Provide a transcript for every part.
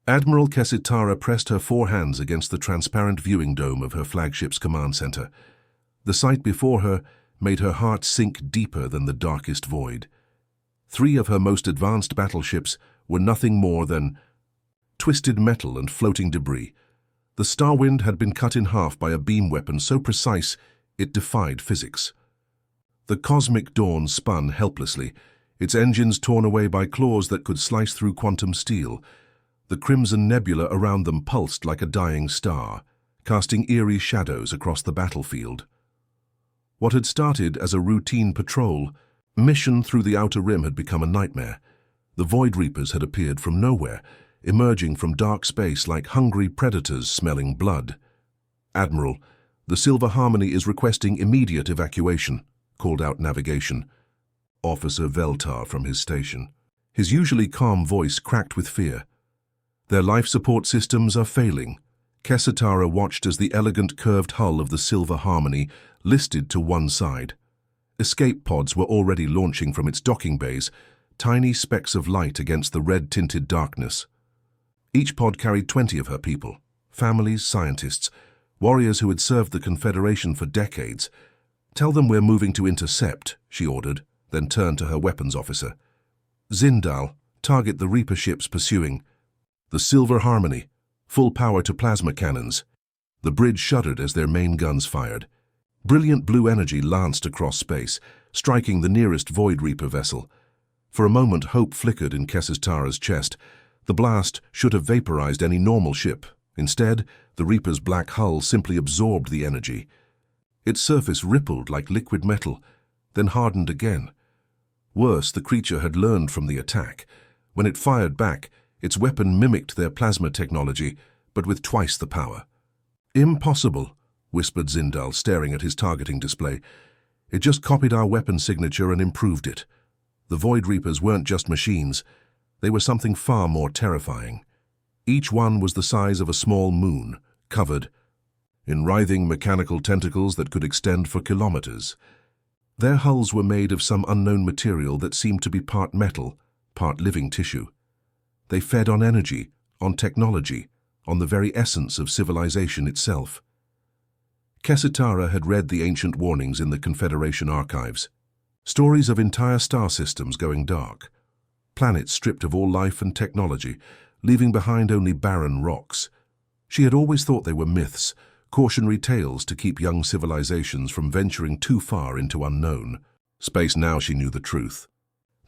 Admiral Kesitara pressed her 4 hands against the transparent viewing dome of her flagship's command center. The sight before her made her heart sink deeper than the darkest void. 3 of her most advanced battleships were nothing more than twisted metal and floating debris. The Starwind had been cut in half by a beam weapon so precise it defied physics. The cosmic dawn spun helplessly, its engines torn away by claws that could slice through quantum steel. The crimson nebula around them pulsed like a dying star, casting eerie shadows across the battlefield. What had started as a routine patrol mission through the outer rim had become a nightmare. The Void Reapers had appeared from nowhere, emerging from dark space like hungry predators smelling blood. "Admiral, the Silver Harmony is requesting immediate evacuation," called out navigation. Officer Veltar from his station. His usually calm voice cracked with fear. "Their life support systems are failing." Kesitara watched as the elegant curved hull of the Silver Harmony listed to one side. Escape pods were already launching from its docking bays, tiny specks of light against the red-tinted darkness. Each pod carried 20 of her people, families, scientists, warriors who had served the Confederation for decades. "Tell them we're moving to intercept," she ordered, then turned to her weapons officer. "Zindal, target the Reaper ships pursuing the Silver Harmony. Full power to plasma cannons." The bridge shuddered as their main guns fired. Brilliant blue energy lanced across space, striking the nearest Void Reaper vessel. For a moment, hope flickered in Kesitara's chest. The blast should have vaporized any normal ship. Instead, the Reaper's black hull simply absorbed the energy. Its surface rippled like liquid metal, then hardened again. Worse, the creature had learned from the attack. When it fired back, its weapon mimicked their plasma technology, but with twice the power. "Impossible," whispered Zindal, staring at his targeting display. "It just copied our weapon signature and improved it." The Void Reapers weren't just machines. They were something far more terrifying. Each one was the size of a small moon, covered in writhing mechanical tentacles that could extend for kilometers. Their hulls were made of some unknown material that seemed to be part metal, part living tissue. They fed on energy, on technology, on the very essence of civilization itself. Kesitara had read the ancient warnings in the Confederation archives. Stories of entire star systems going dark. Planets stripped of all life and technology, leaving behind only barren rocks. She had always thought they were myths, cautionary tales to keep young civilizations from venturing too far into unknown. Space now she knew the truth.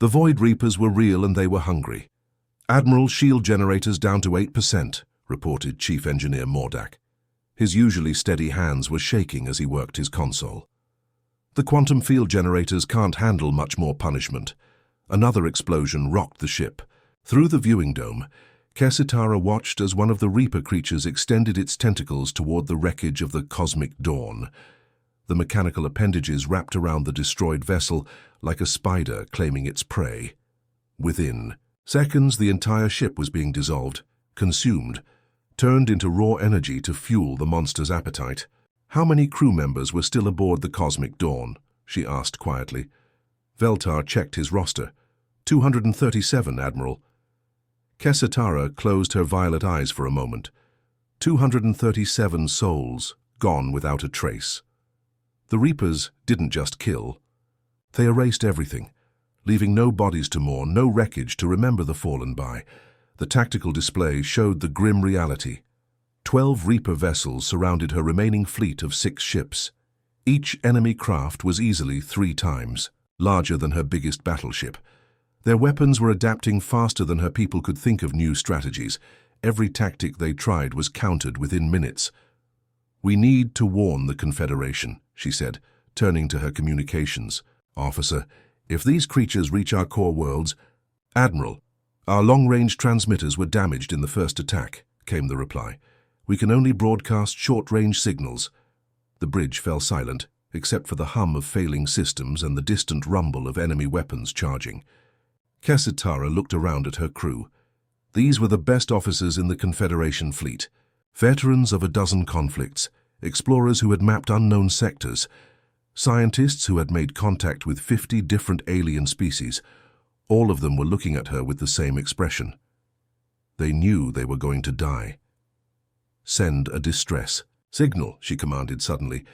The Void Reapers were real and they were hungry. "Admiral, shield generators down to 8%, reported Chief Engineer Mordak. His usually steady hands were shaking as he worked his console. "The quantum field generators can't handle much more punishment." Another explosion rocked the ship. Through the viewing dome, Kesitara watched as one of the Reaper creatures extended its tentacles toward the wreckage of the cosmic dawn. The mechanical appendages wrapped around the destroyed vessel like a spider claiming its prey. Within seconds, the entire ship was being dissolved, consumed, turned into raw energy to fuel the monster's appetite. "How many crew members were still aboard the Cosmic Dawn?" she asked quietly. Veltar checked his roster. 237, Admiral." Kesitara closed her violet eyes for a moment. 237 souls, gone without a trace. The Reapers didn't just kill. They erased everything, leaving no bodies to mourn, no wreckage to remember the fallen by. The tactical display showed the grim reality. 12 Reaper vessels surrounded her remaining fleet of 6 ships. Each enemy craft was easily 3 times larger than her biggest battleship. Their weapons were adapting faster than her people could think of new strategies. Every tactic they tried was countered within minutes. "We need to warn the Confederation," she said, turning to her communications officer. "If these creatures reach our core worlds..." "Admiral, our long-range transmitters were damaged in the first attack," came the reply. "We can only broadcast short-range signals." The bridge fell silent, except for the hum of failing systems and the distant rumble of enemy weapons charging. Kesitara looked around at her crew. These were the best officers in the Confederation fleet, veterans of a dozen conflicts, explorers who had mapped unknown sectors, scientists who had made contact with 50 different alien species. All of them were looking at her with the same expression. They knew they were going to die. "Send a distress signal," she commanded suddenly.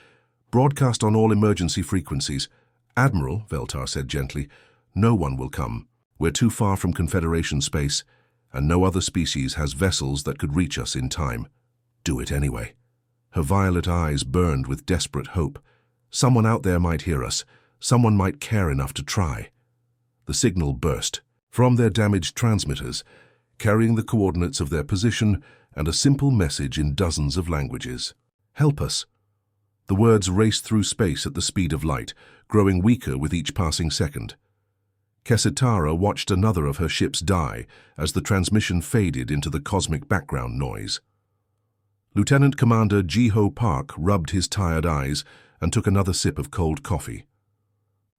"Broadcast on all emergency frequencies." "Admiral," Veltar said gently, "no one will come. We're too far from Confederation space, and no other species has vessels that could reach us in time." "Do it anyway." Her violet eyes burned with desperate hope. Someone out there might hear us. Someone might care enough to try. The signal burst from their damaged transmitters, carrying the coordinates of their position and a simple message in dozens of languages. "Help us." The words raced through space at the speed of light, growing weaker with each passing second. Kesitara watched another of her ships die as the transmission faded into the cosmic background noise. Lieutenant Commander Jiho Park rubbed his tired eyes and took another sip of cold coffee.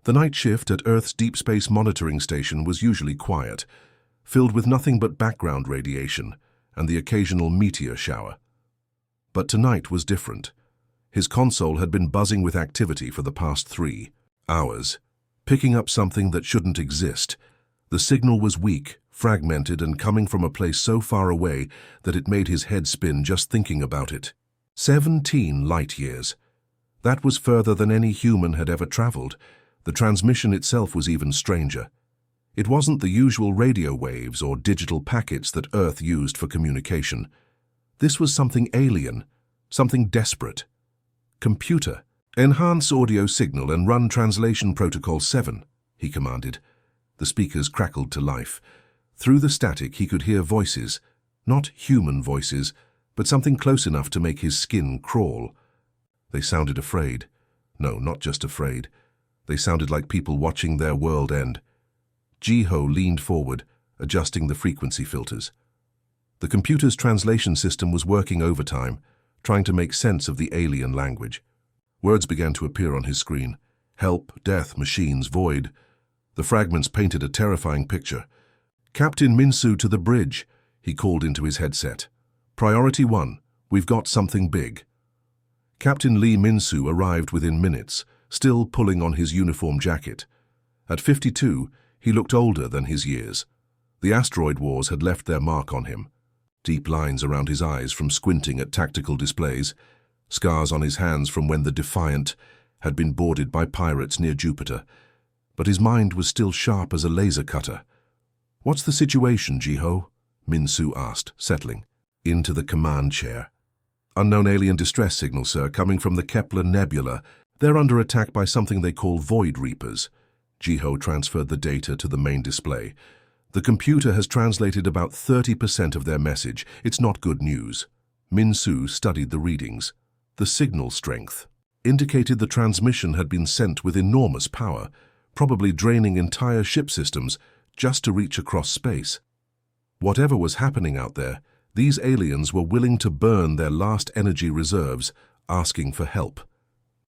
The night shift at Earth's Deep Space Monitoring Station was usually quiet, filled with nothing but background radiation and the occasional meteor shower. But tonight was different. His console had been buzzing with activity for the past 3 hours, picking up something that shouldn't exist. The signal was weak, fragmented, and coming from a place so far away that it made his head spin just thinking about it. 17 light years. That was further than any human had ever traveled. The transmission itself was even stranger. It wasn't the usual radio waves or digital packets that Earth used for communication. This was something alien, something desperate. "Computer, enhance audio signal and run translation protocol 7, he commanded. The speakers crackled to life. Through the static he could hear voices, not human voices, but something close enough to make his skin crawl. They sounded afraid. No, not just afraid. They sounded like people watching their world end. Jiho leaned forward, adjusting the frequency filters. The computer's translation system was working overtime, trying to make sense of the alien language. Words began to appear on his screen. Help, death, machines, void. The fragments painted a terrifying picture. "Captain Minsu to the bridge," he called into his headset. "Priority 1, we've got something big." Captain Lee Minsu arrived within minutes, still pulling on his uniform jacket. At 52, he looked older than his years. The asteroid wars had left their mark on him. Deep lines around his eyes from squinting at tactical displays, scars on his hands from when the Defiant had been boarded by pirates near Jupiter. But his mind was still sharp as a laser cutter. "What's the situation, Jiho?" Minsu asked, settling into the command chair. "Unknown alien distress signal, sir, coming from the Kepler Nebula. They're under attack by something they call Void Reapers." Jiho transferred the data to the main display. "The computer has translated about 30% of their message. It's not good news." Minsu studied the readings. The signal strength indicated the transmission had been sent with enormous power, probably draining entire ship systems just to reach across space. Whatever was happening out there, these aliens were willing to burn their last energy reserves, asking for help.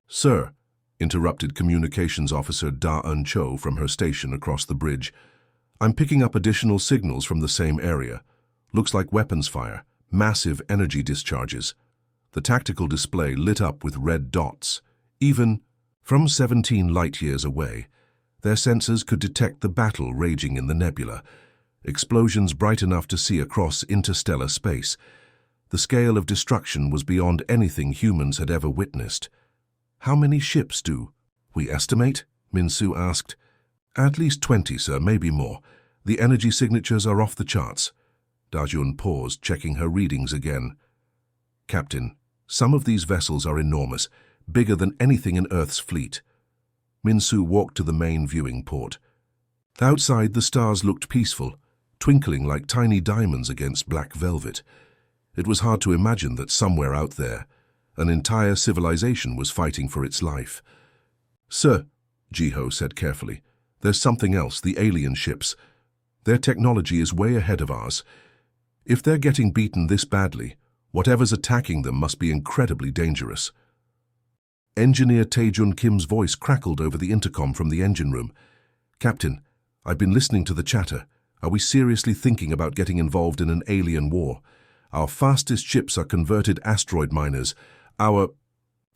"Sir," interrupted Communications Officer Da-Un Cho from her station across the bridge, "I'm picking up additional signals from the same area. Looks like weapons fire, massive energy discharges." The tactical display lit up with red dots. Even from 17 light-years away, their sensors could detect the battle raging in the nebula, explosions bright enough to see across interstellar space. The scale of destruction was beyond anything humans had ever witnessed. "How many ships do we estimate?" Minsu asked. "At least 20, sir, maybe more. The energy signatures are off the charts." Dajun paused, checking her readings again. "Captain, some of these vessels are enormous, bigger than anything in Earth's fleet." Minsu walked to the main viewing port. Outside, the stars looked peaceful, twinkling like tiny diamonds against black velvet. It was hard to imagine that somewhere out there, an entire civilization was fighting for its life. "Sir," Jiho said carefully, "there's something else, the alien ships. Their technology is way ahead of ours. If they're getting beaten this badly, whatever's attacking them must be incredibly dangerous." Engineer Taejun Kim's voice crackled over the intercom from the engine room. "Captain, I've been listening to the chatter. Are we seriously thinking about getting involved in an alien war? Our fastest ships are converted asteroid miners. Our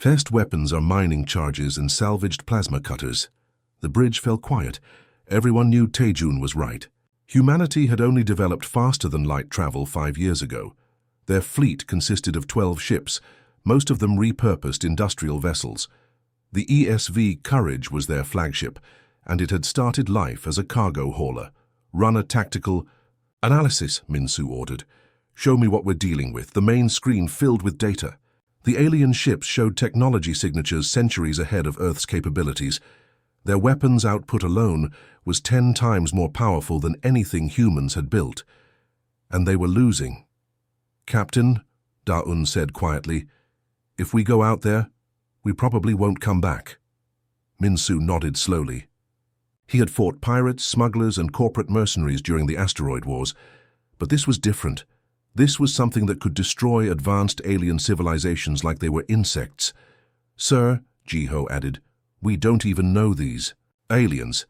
best weapons are mining charges and salvaged plasma cutters." The bridge fell quiet. Everyone knew Taejun was right. Humanity had only developed faster-than-light travel 5 years ago. Their fleet consisted of 12 ships, most of them repurposed industrial vessels. The ESV Courage was their flagship, and it had started life as a cargo hauler. "Run a tactical analysis," Minsu ordered. "Show me what we're dealing with." The main screen filled with data. The alien ships showed technology signatures centuries ahead of Earth's capabilities. Their weapons output alone was 10 times more powerful than anything humans had built. And they were losing. "Captain," Da-Un said quietly, "if we go out there, we probably won't come back." Minsu nodded slowly. He had fought pirates, smugglers, and corporate mercenaries during the asteroid wars, but this was different. This was something that could destroy advanced alien civilizations like they were insects. "Sir," Jiho added, "we don't even know these aliens.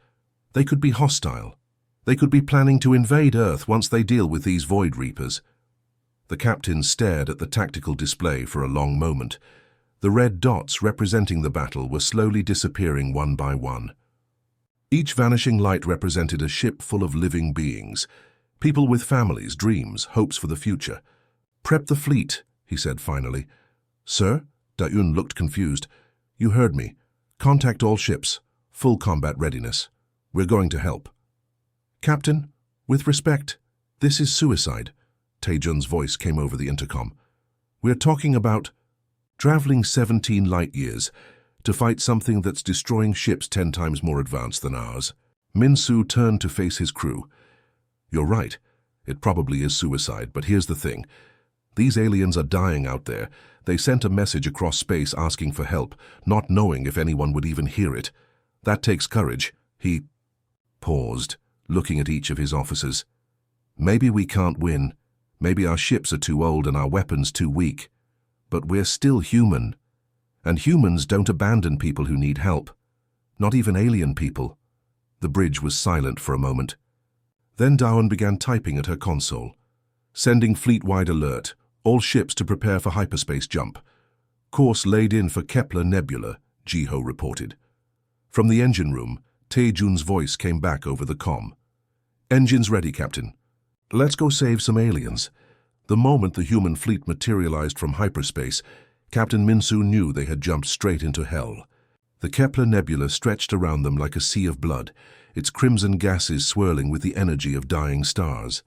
They could be hostile. They could be planning to invade Earth once they deal with these Void Reapers." The captain stared at the tactical display for a long moment. The red dots representing the battle were slowly disappearing one by one. Each vanishing light represented a ship full of living beings, people with families, dreams, hopes for the future. "Prep the fleet," he said finally. "Sir?" Da-Un looked confused. "You heard me. Contact all ships. Full combat readiness. We're going to help." "Captain, with respect, this is suicide," Taejun's voice came over the intercom. "We're talking about traveling 17 light years to fight something that's destroying ships 10 times more advanced than ours." Minsu turned to face his crew. "You're right. It probably is suicide, but here's the thing. These aliens are dying out there. They sent a message across space asking for help, not knowing if anyone would even hear it. That takes courage." He paused, looking at each of his officers. "Maybe we can't win. Maybe our ships are too old and our weapons too weak. But we're still human. And humans don't abandon people who need help. Not even alien people." The bridge was silent for a moment. Then Da-Un began typing at her console. "Sending fleet-wide alert. All ships to prepare for hyperspace jump. Course laid in for Kepler Nebula," Jiho reported. From the engine room, Taejun's voice came back over the comm. "Engines ready, Captain. Let's go save some aliens." The moment the human fleet materialized from hyperspace, Captain Minsu knew they had jumped straight into hell. The Kepler Nebula stretched around them like a sea of blood, its crimson gases swirling with the energy of dying stars.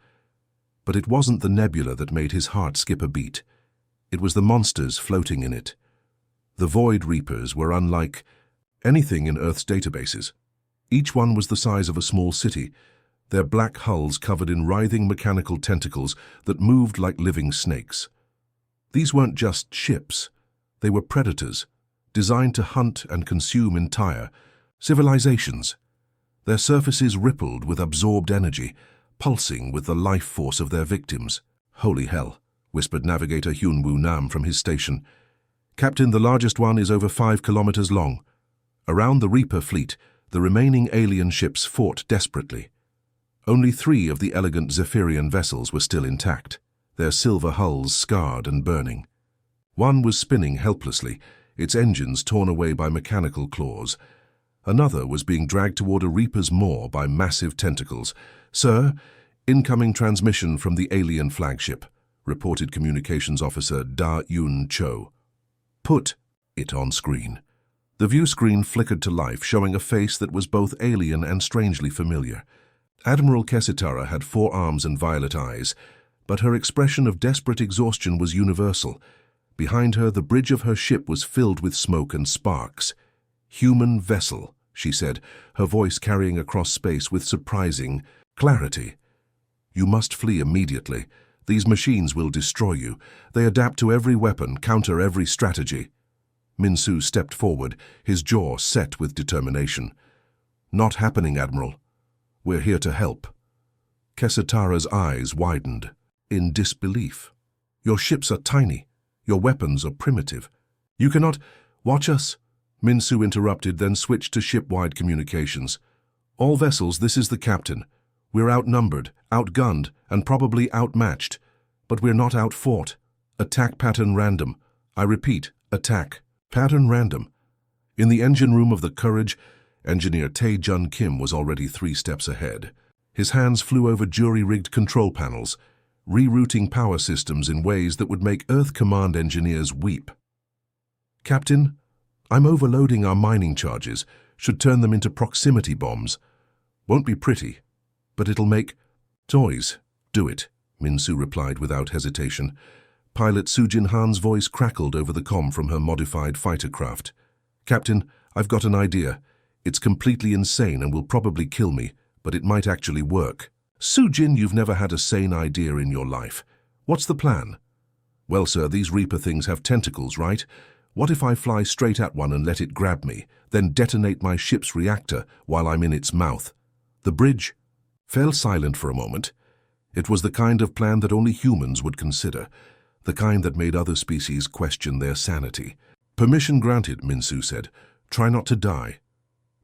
But it wasn't the nebula that made his heart skip a beat. It was the monsters floating in it. The Void Reapers were unlike anything in Earth's databases. Each one was the size of a small city, their black hulls covered in writhing mechanical tentacles that moved like living snakes. These weren't just ships. They were predators, designed to hunt and consume entire civilizations. Their surfaces rippled with absorbed energy, pulsing with the life force of their victims. "Holy hell," whispered Navigator Hyun-Woo Nam from his station. "Captain, the largest one is over 5 kilometers long." Around the Reaper fleet, the remaining alien ships fought desperately. Only 3 of the elegant Zephyrian vessels were still intact, their silver hulls scarred and burning. One was spinning helplessly, its engines torn away by mechanical claws. Another was being dragged toward a Reaper's maw by massive tentacles. "Sir, incoming transmission from the alien flagship," reported Communications Officer Da-Yun Cho. "Put it on screen." The view screen flickered to life, showing a face that was both alien and strangely familiar. Admiral Kesitara had 4 arms and violet eyes, but her expression of desperate exhaustion was universal. Behind her, the bridge of her ship was filled with smoke and sparks. "Human vessel," she said, her voice carrying across space with surprising clarity. "You must flee immediately. These machines will destroy you. They adapt to every weapon, counter every strategy." Minsu stepped forward, his jaw set with determination. "Not happening, Admiral. We're here to help." Kesitara's eyes widened in disbelief. "Your ships are tiny. Your weapons are primitive. You cannot watch us." Minsu interrupted, then switched to ship-wide communications. "All vessels, this is the captain. We're outnumbered, outgunned, and probably outmatched. But we're not outfought. Attack pattern random. I repeat, attack pattern random." In the engine room of the Courage, Engineer Taejun Kim was already 3 steps ahead. His hands flew over jury-rigged control panels, rerouting power systems in ways that would make Earth Command engineers weep. "Captain, I'm overloading our mining charges, should turn them into proximity bombs. Won't be pretty, but it'll make toys. Do it," Minsu replied without hesitation. Pilot Sujin Han's voice crackled over the comm from her modified fighter craft. "Captain, I've got an idea. It's completely insane and will probably kill me, but it might actually work." "Sujin, you've never had a sane idea in your life. What's the plan?" "Well, sir, these Reaper things have tentacles, right? What if I fly straight at one and let it grab me, then detonate my ship's reactor while I'm in its mouth?" The bridge fell silent for a moment. It was the kind of plan that only humans would consider, the kind that made other species question their sanity. "Permission granted," Minsu said. "Try not to die."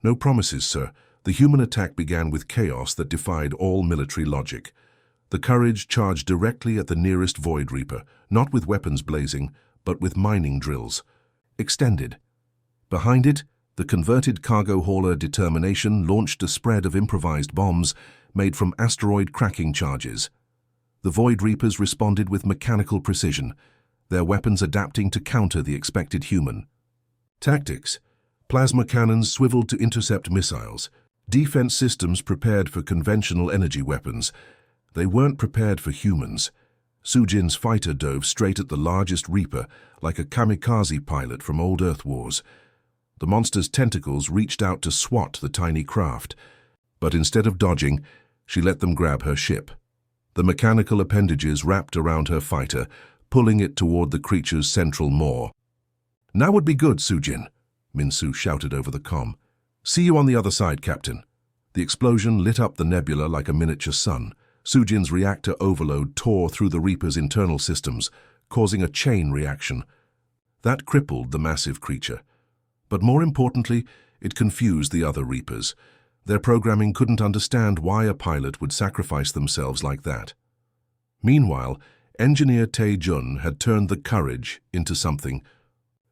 "No promises, sir." The human attack began with chaos that defied all military logic. The Courage charged directly at the nearest Void Reaper, not with weapons blazing, but with mining drills. Extended. Behind it, the converted cargo hauler Determination launched a spread of improvised bombs made from asteroid cracking charges. The Void Reapers responded with mechanical precision, their weapons adapting to counter the expected human. Tactics. Plasma cannons swiveled to intercept missiles. Defense systems prepared for conventional energy weapons. They weren't prepared for humans. Sujin's fighter dove straight at the largest Reaper, like a kamikaze pilot from old Earth wars. The monster's tentacles reached out to swat the tiny craft, but instead of dodging, she let them grab her ship. The mechanical appendages wrapped around her fighter, pulling it toward the creature's central maw. "Now would be good, Sujin," Minsu shouted over the comm. "See you on the other side, Captain." The explosion lit up the nebula like a miniature sun. Sujin's reactor overload tore through the Reaper's internal systems, causing a chain reaction. That crippled the massive creature. But more importantly, it confused the other Reapers. Their programming couldn't understand why a pilot would sacrifice themselves like that. Meanwhile, engineer Tae Jun had turned the Courage into something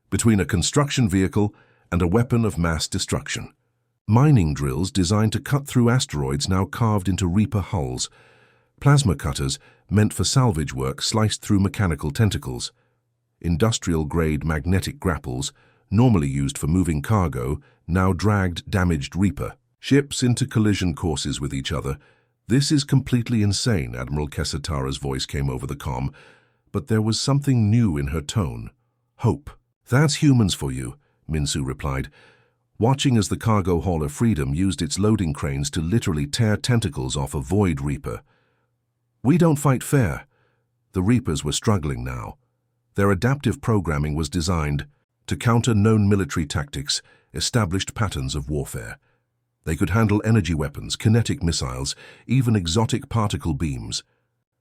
between a construction vehicle and a weapon of mass destruction. Mining drills designed to cut through asteroids now carved into Reaper hulls. Plasma cutters, meant for salvage work, sliced through mechanical tentacles. Industrial-grade magnetic grapples, normally used for moving cargo, now dragged damaged Reaper ships into collision courses with each other. "This is completely insane," Admiral Kesatara's voice came over the comm, but there was something new in her tone. Hope. "That's humans for you," Minsu replied, watching as the cargo hauler Freedom used its loading cranes to literally tear tentacles off a Void Reaper. "We don't fight fair." The Reapers were struggling now. Their adaptive programming was designed to counter known military tactics, established patterns of warfare. They could handle energy weapons, kinetic missiles, even exotic particle beams.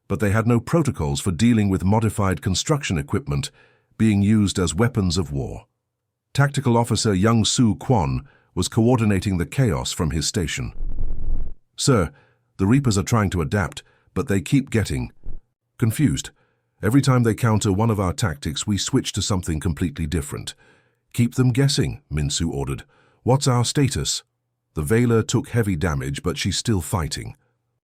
But they had no protocols for dealing with modified construction equipment being used as weapons of war. Tactical Officer Young Soo Kwon was coordinating the chaos from his station. "Sir, the Reapers are trying to adapt, but they keep getting confused. Every time they counter one of our tactics, we switch to something completely different." "Keep them guessing," Minsu ordered. "What's our status?" The Veiler took heavy damage, but she's still fighting.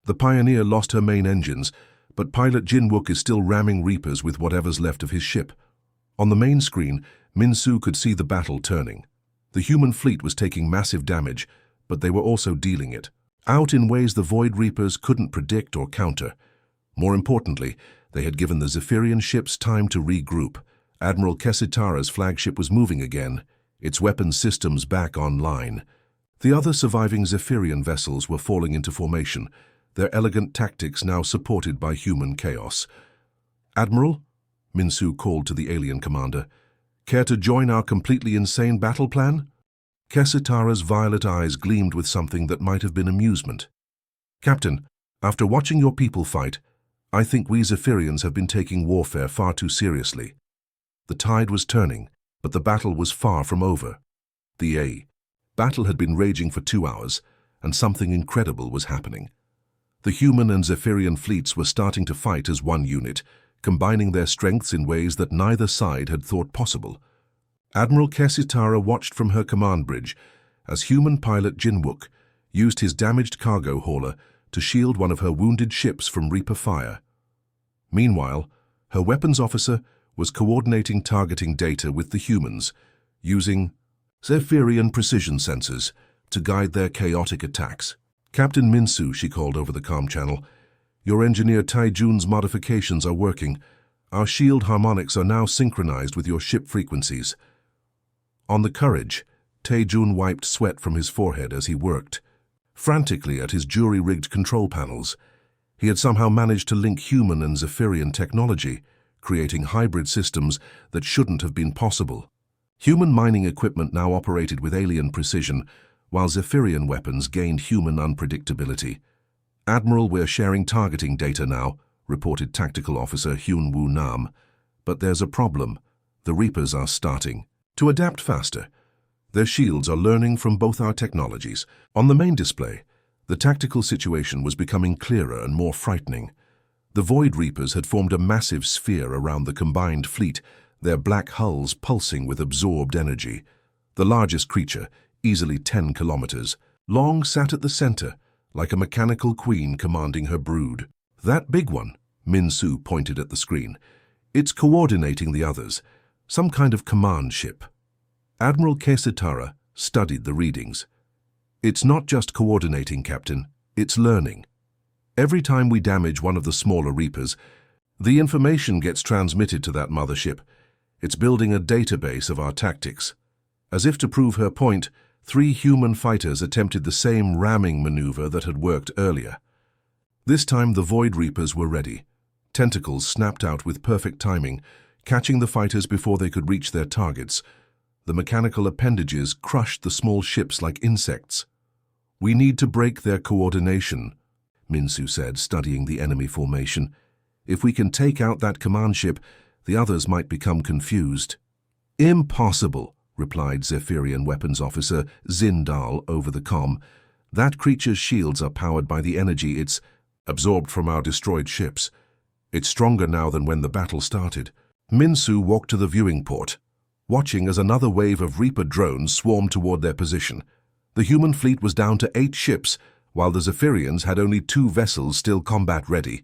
The Pioneer lost her main engines, but pilot Jinwook is still ramming Reapers with whatever's left of his ship. On the main screen, Minsu could see the battle turning. The human fleet was taking massive damage, but they were also dealing it out in ways the Void Reapers couldn't predict or counter. More importantly, they had given the Zephyrian ships time to regroup. Admiral Kesitara's flagship was moving again, its weapons systems back online. The other surviving Zephyrian vessels were falling into formation, their elegant tactics now supported by human chaos. "Admiral," Minsu called to the alien commander, "care to join our completely insane battle plan?" Kesitara's violet eyes gleamed with something that might have been amusement. "Captain, after watching your people fight, I think we Zephyrians have been taking warfare far too seriously." The tide was turning, but the battle was far from over. The battle had been raging for 2 hours, and something incredible was happening. The human and Zephyrian fleets were starting to fight as one unit, combining their strengths in ways that neither side had thought possible. Admiral Kesitara watched from her command bridge as human pilot Jinwook used his damaged cargo hauler to shield one of her wounded ships from Reaper fire. Meanwhile, her weapons officer was coordinating targeting data with the humans, using Zephyrian precision sensors to guide their chaotic attacks. "Captain Minsu," she called over the comm channel, "your engineer Taijun's modifications are working. Our shield harmonics are now synchronized with your ship frequencies." On the Courage, Taijun wiped sweat from his forehead as he worked frantically at his jury-rigged control panels. He had somehow managed to link human and Zephyrian technology, creating hybrid systems that shouldn't have been possible. Human mining equipment now operated with alien precision, while Zephyrian weapons gained human unpredictability. "Admiral, we're sharing targeting data now," reported Tactical Officer Hyun Woo Nam. "But there's a problem. The Reapers are starting to adapt faster. Their shields are learning from both our technologies." On the main display, the tactical situation was becoming clearer and more frightening. The Void Reapers had formed a massive sphere around the combined fleet, their black hulls pulsing with absorbed energy. The largest creature, easily 10 kilometers long, sat at the center, like a mechanical queen commanding her brood. "That big one," Minsu pointed at the screen. "It's coordinating the others, some kind of command ship." Admiral Kesitara studied the readings. "It's not just coordinating, Captain, it's learning. Every time we damage one of the smaller Reapers, the information gets transmitted to that mothership. It's building a database of our tactics." As if to prove her point, 3 human fighters attempted the same ramming maneuver that had worked earlier. This time the Void Reapers were ready. Tentacles snapped out with perfect timing, catching the fighters before they could reach their targets. The mechanical appendages crushed the small ships like insects. "We need to break their coordination," Minsu said, studying the enemy formation. "If we can take out that command ship, the others might become confused." "Impossible," replied Zephyrian weapons officer Zindal over the comm. "That creature's shields are powered by the energy it's absorbed from our destroyed ships. It's stronger now than when the battle started." Minsu walked to the viewing port, watching as another wave of Reaper drones swarmed toward their position. The human fleet was down to 8 ships, while the Zephyrians had only 2 vessels still combat-ready.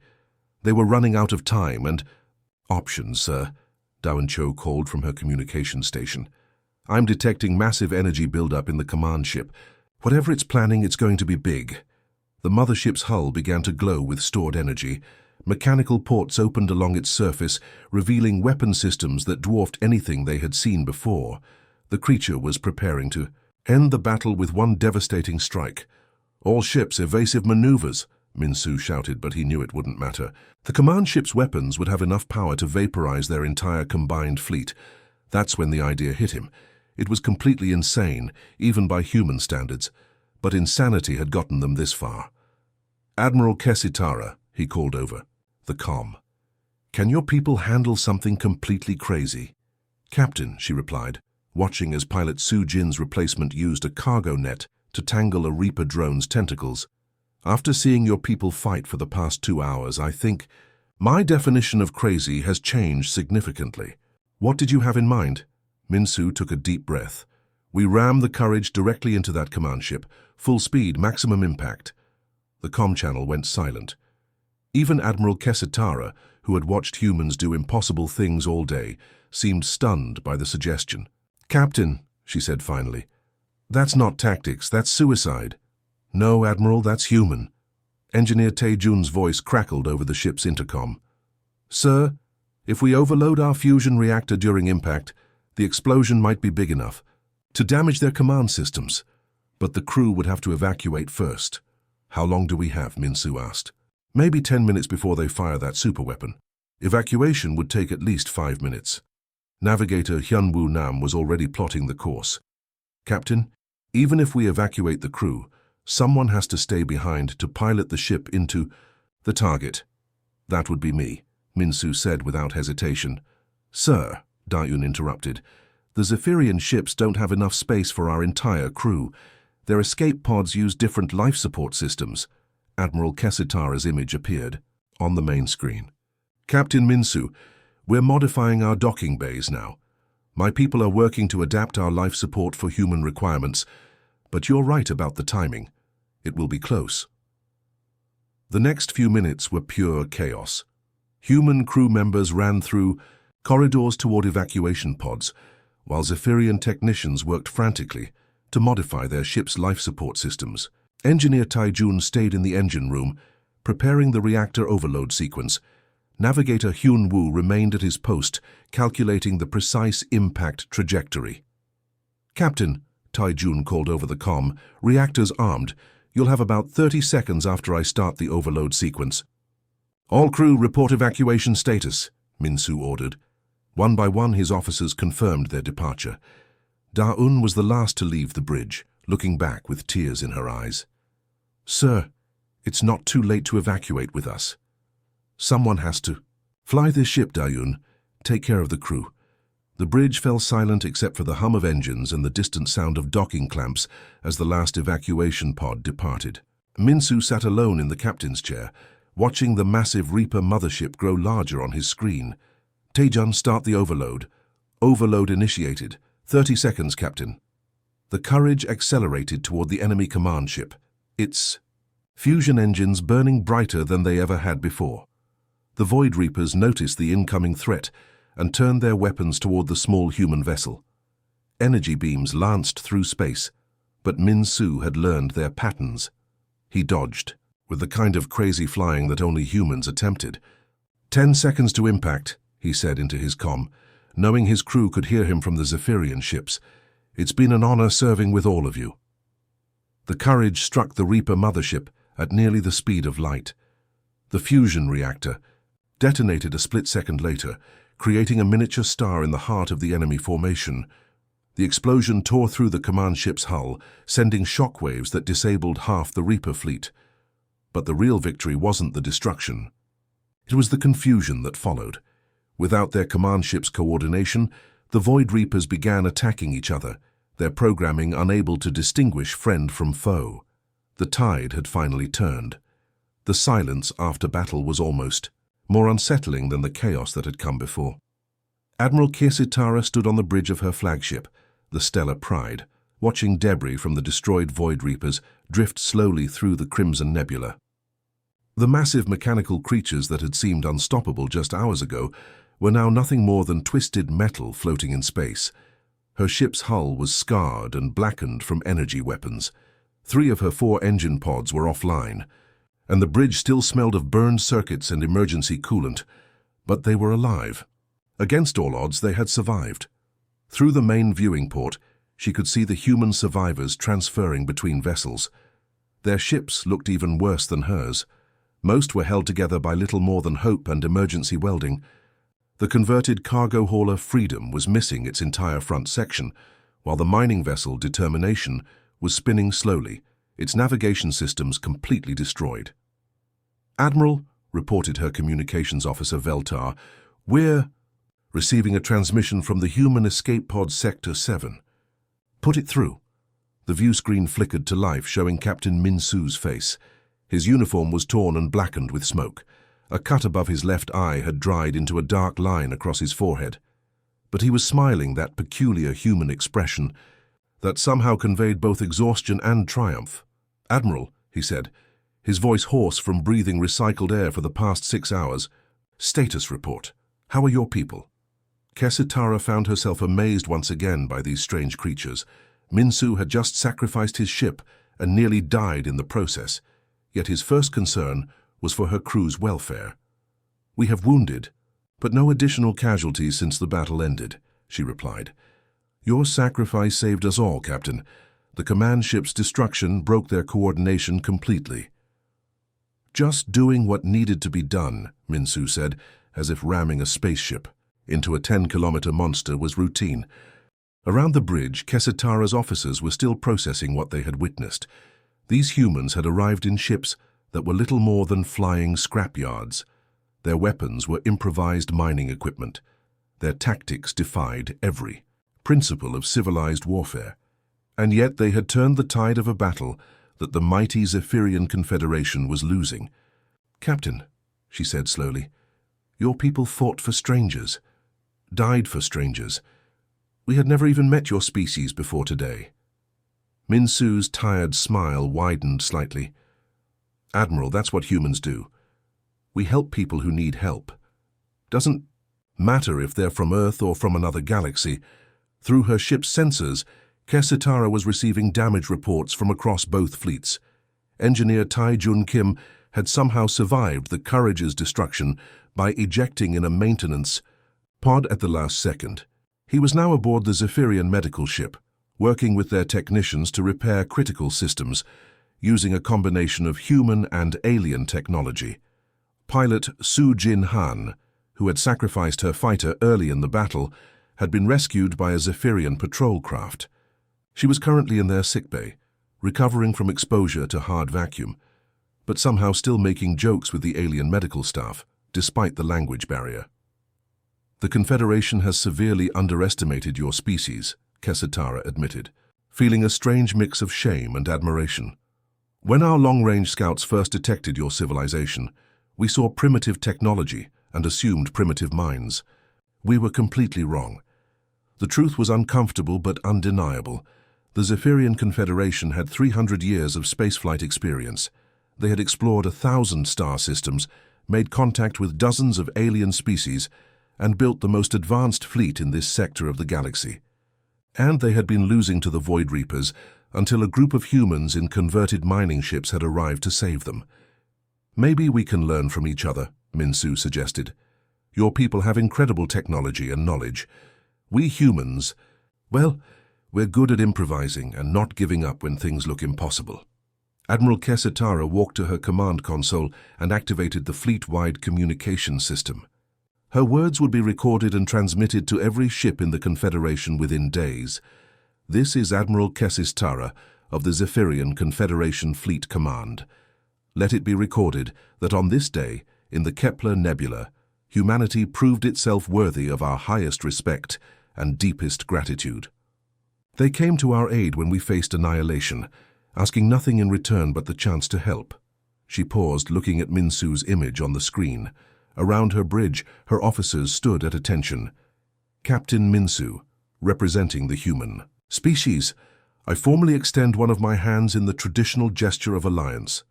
They were running out of time and options, sir, Dawencho called from her communication station. "I'm detecting massive energy buildup in the command ship. Whatever it's planning, it's going to be big." The mothership's hull began to glow with stored energy. Mechanical ports opened along its surface, revealing weapon systems that dwarfed anything they had seen before. The creature was preparing to end the battle with one devastating strike. "All ships, evasive maneuvers," Minsu shouted, but he knew it wouldn't matter. The command ship's weapons would have enough power to vaporize their entire combined fleet. That's when the idea hit him. It was completely insane, even by human standards, but insanity had gotten them this far. "Admiral Kesitara," he called over the comm. "Can your people handle something completely crazy?" "Captain," she replied, watching as pilot Su Jin's replacement used a cargo net to tangle a Reaper drone's tentacles. "After seeing your people fight for the past 2 hours, I think my definition of crazy has changed significantly." "What did you have in mind?" Minsu took a deep breath. "We rammed the Courage directly into that command ship. Full speed, maximum impact." The comm channel went silent. Even Admiral Kesitara, who had watched humans do impossible things all day, seemed stunned by the suggestion. "Captain," she said finally, "that's not tactics, that's suicide." "No, Admiral, that's human." Engineer Taejun's voice crackled over the ship's intercom. "Sir, if we overload our fusion reactor during impact, the explosion might be big enough to damage their command systems, but the crew would have to evacuate first." "How long do we have?" Minsu asked. "Maybe 10 minutes before they fire that superweapon. Evacuation would take at least 5 minutes. Navigator Hyunwoo Nam was already plotting the course. "Captain, even if we evacuate the crew, someone has to stay behind to pilot the ship into the target." "That would be me," Minsu said without hesitation. "Sir," Dayun interrupted, "the Zephyrian ships don't have enough space for our entire crew. Their escape pods use different life support systems." Admiral Kesitara's image appeared on the main screen. "Captain Minsu, we're modifying our docking bays now. My people are working to adapt our life support for human requirements, but you're right about the timing. It will be close." The next few minutes were pure chaos. Human crew members ran through corridors toward evacuation pods, while Zephyrian technicians worked frantically to modify their ship's life support systems. Engineer Taijun stayed in the engine room, preparing the reactor overload sequence. Navigator Hyun Woo remained at his post, calculating the precise impact trajectory. "Captain," Taijun called over the comm, "reactors armed. You'll have about 30 seconds after I start the overload sequence." "All crew report evacuation status," Min-Soo ordered. One by one his officers confirmed their departure. Da-Un was the last to leave the bridge, looking back with tears in her eyes. "Sir, it's not too late to evacuate with us. Someone has to. Fly this ship, Da-Un. Take care of the crew." The bridge fell silent except for the hum of engines and the distant sound of docking clamps as the last evacuation pod departed. Min-Soo sat alone in the captain's chair, watching the massive Reaper mothership grow larger on his screen. "Taejun, start the overload." "Overload initiated. 30 seconds, Captain." The Courage accelerated toward the enemy command ship, its fusion engines burning brighter than they ever had before. The Void Reapers noticed the incoming threat and turned their weapons toward the small human vessel. Energy beams lanced through space, but Min-Soo had learned their patterns. He dodged, with the kind of crazy flying that only humans attempted. 10 seconds to impact," he said into his comm, knowing his crew could hear him from the Zephyrian ships. "It's been an honor serving with all of you." The Courage struck the Reaper mothership at nearly the speed of light. The fusion reactor detonated a split second later, creating a miniature star in the heart of the enemy formation. The explosion tore through the command ship's hull, sending shockwaves that disabled half the Reaper fleet. But the real victory wasn't the destruction. It was the confusion that followed. Without their command ship's coordination, the Void Reapers began attacking each other, their programming unable to distinguish friend from foe. The tide had finally turned. The silence after battle was almost more unsettling than the chaos that had come before. Admiral Kisitara stood on the bridge of her flagship, the Stellar Pride, watching debris from the destroyed Void Reapers drift slowly through the Crimson Nebula. The massive mechanical creatures that had seemed unstoppable just hours ago were now nothing more than twisted metal floating in space. Her ship's hull was scarred and blackened from energy weapons. 3 of her 4 engine pods were offline, and the bridge still smelled of burned circuits and emergency coolant, but they were alive. Against all odds, they had survived. Through the main viewing port, she could see the human survivors transferring between vessels. Their ships looked even worse than hers. Most were held together by little more than hope and emergency welding. The converted cargo hauler Freedom was missing its entire front section, while the mining vessel Determination was spinning slowly, its navigation systems completely destroyed. "Admiral," reported her communications officer Veltar, "we're receiving a transmission from the human escape pod Sector 7. "Put it through." The view screen flickered to life, showing Captain Min-Soo's face. His uniform was torn and blackened with smoke. A cut above his left eye had dried into a dark line across his forehead. But he was smiling, that peculiar human expression that somehow conveyed both exhaustion and triumph. "Admiral," he said, his voice hoarse from breathing recycled air for the past 6 hours. "Status report. How are your people?" Kesitara found herself amazed once again by these strange creatures. Min-Soo had just sacrificed his ship and nearly died in the process, yet his first concern was for her crew's welfare. "We have wounded, but no additional casualties since the battle ended," she replied. "Your sacrifice saved us all, Captain. The command ship's destruction broke their coordination completely." "Just doing what needed to be done," Min-Soo said, as if ramming a spaceship into a 10-kilometer monster was routine. Around the bridge, Kesitara's officers were still processing what they had witnessed. These humans had arrived in ships that were little more than flying scrapyards. Their weapons were improvised mining equipment. Their tactics defied every principle of civilized warfare. And yet they had turned the tide of a battle that the mighty Zephyrian Confederation was losing. "Captain," she said slowly, "your people fought for strangers, died for strangers. We had never even met your species before today." Min-Soo's tired smile widened slightly. Admiral, that's what humans do. We help people who need help. Doesn't matter if they're from Earth or from another galaxy. Through her ship's sensors, Kesitara was receiving damage reports from across both fleets. Engineer Tai Jun Kim had somehow survived the Courage's destruction by ejecting in a maintenance pod at the last second. He was now aboard the Zephyrian medical ship, working with their technicians to repair critical systems, using a combination of human and alien technology. Pilot Su Jin Han, who had sacrificed her fighter early in the battle, had been rescued by a Zephyrian patrol craft. She was currently in their sickbay, recovering from exposure to hard vacuum, but somehow still making jokes with the alien medical staff, despite the language barrier. The Confederation has severely underestimated your species, Kesitara admitted, feeling a strange mix of shame and admiration. When our long-range scouts first detected your civilization, we saw primitive technology and assumed primitive minds. We were completely wrong. The truth was uncomfortable but undeniable. The Zephyrian Confederation had 300 years of spaceflight experience. They had explored 1,000 star systems, made contact with dozens of alien species, and built the most advanced fleet in this sector of the galaxy. And they had been losing to the Void Reapers until a group of humans in converted mining ships had arrived to save them. Maybe we can learn from each other, Minsu suggested. Your people have incredible technology and knowledge. We humans, well, we're good at improvising and not giving up when things look impossible. Admiral Kesitara walked to her command console and activated the fleet-wide communication system. Her words would be recorded and transmitted to every ship in the Confederation within days. This is Admiral Kesitara of the Zephyrian Confederation Fleet Command. Let it be recorded that on this day, in the Kepler Nebula, humanity proved itself worthy of our highest respect and deepest gratitude. They came to our aid when we faced Annihilation, asking nothing in return but the chance to help. She paused, looking at Minsu's image on the screen. Around her bridge, her officers stood at attention. Captain Minsu, representing the human species, I formally extend one of my hands in the traditional gesture of alliance.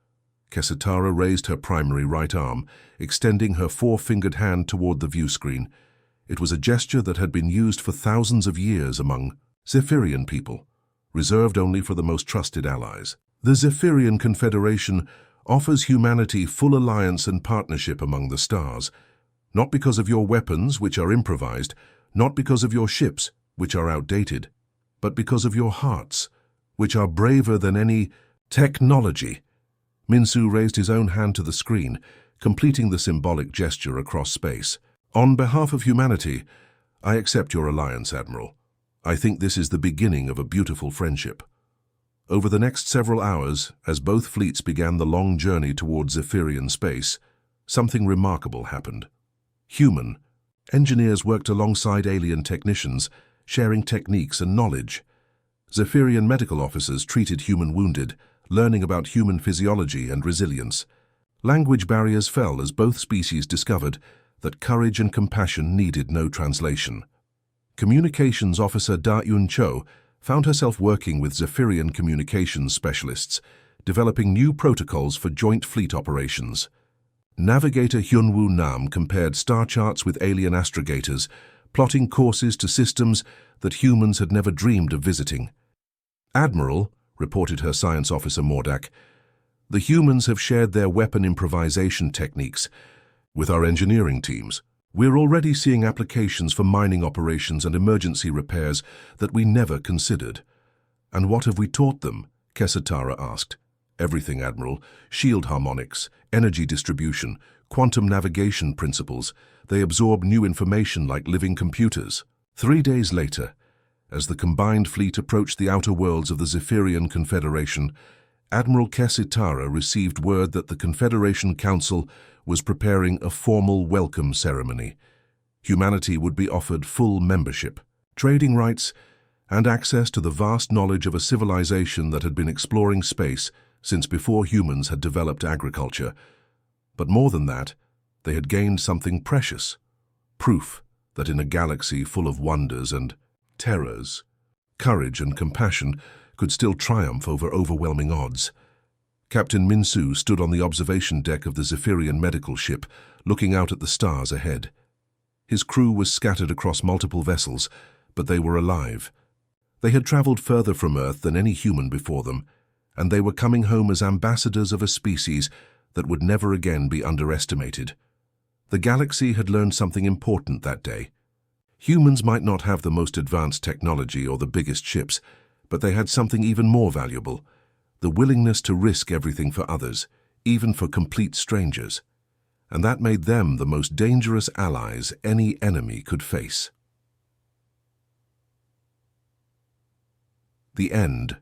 Kesitara raised her primary right arm, extending her four-fingered hand toward the view screen. It was a gesture that had been used for thousands of years among Zephyrian people, reserved only for the most trusted allies. The Zephyrian Confederation offers humanity full alliance and partnership among the stars, not because of your weapons, which are improvised, not because of your ships, which are outdated, but because of your hearts, which are braver than any technology. Minsu raised his own hand to the screen, completing the symbolic gesture across space. On behalf of humanity, I accept your alliance, Admiral. I think this is the beginning of a beautiful friendship. Over the next several hours, as both fleets began the long journey towards Zephyrian space, something remarkable happened. Human engineers worked alongside alien technicians, sharing techniques and knowledge. Zephyrian medical officers treated human wounded, learning about human physiology and resilience. Language barriers fell as both species discovered that courage and compassion needed no translation. Communications officer Da Yun Cho found herself working with Zephyrian communications specialists, developing new protocols for joint fleet operations. Navigator Hyunwoo Nam compared star charts with alien astrogators, plotting courses to systems that humans had never dreamed of visiting. Admiral, reported her science officer Mordak, the humans have shared their weapon improvisation techniques with our engineering teams. We're already seeing applications for mining operations and emergency repairs that we never considered. And what have we taught them? Kesitara asked. Everything, Admiral. Shield harmonics, energy distribution, quantum navigation principles. They absorb new information like living computers. 3 days later, as the combined fleet approached the outer worlds of the Zephyrian Confederation, Admiral Kesitara received word that the Confederation Council was preparing a formal welcome ceremony. Humanity would be offered full membership, trading rights, and access to the vast knowledge of a civilization that had been exploring space since before humans had developed agriculture. But more than that, they had gained something precious, proof that in a galaxy full of wonders and terrors, courage and compassion could still triumph over overwhelming odds. Captain Minsu stood on the observation deck of the Zephyrian medical ship, looking out at the stars ahead. His crew was scattered across multiple vessels, but they were alive. They had traveled further from Earth than any human before them, and they were coming home as ambassadors of a species that would never again be underestimated. The galaxy had learned something important that day. Humans might not have the most advanced technology or the biggest ships, but they had something even more valuable: the willingness to risk everything for others, even for complete strangers. And that made them the most dangerous allies any enemy could face. The End.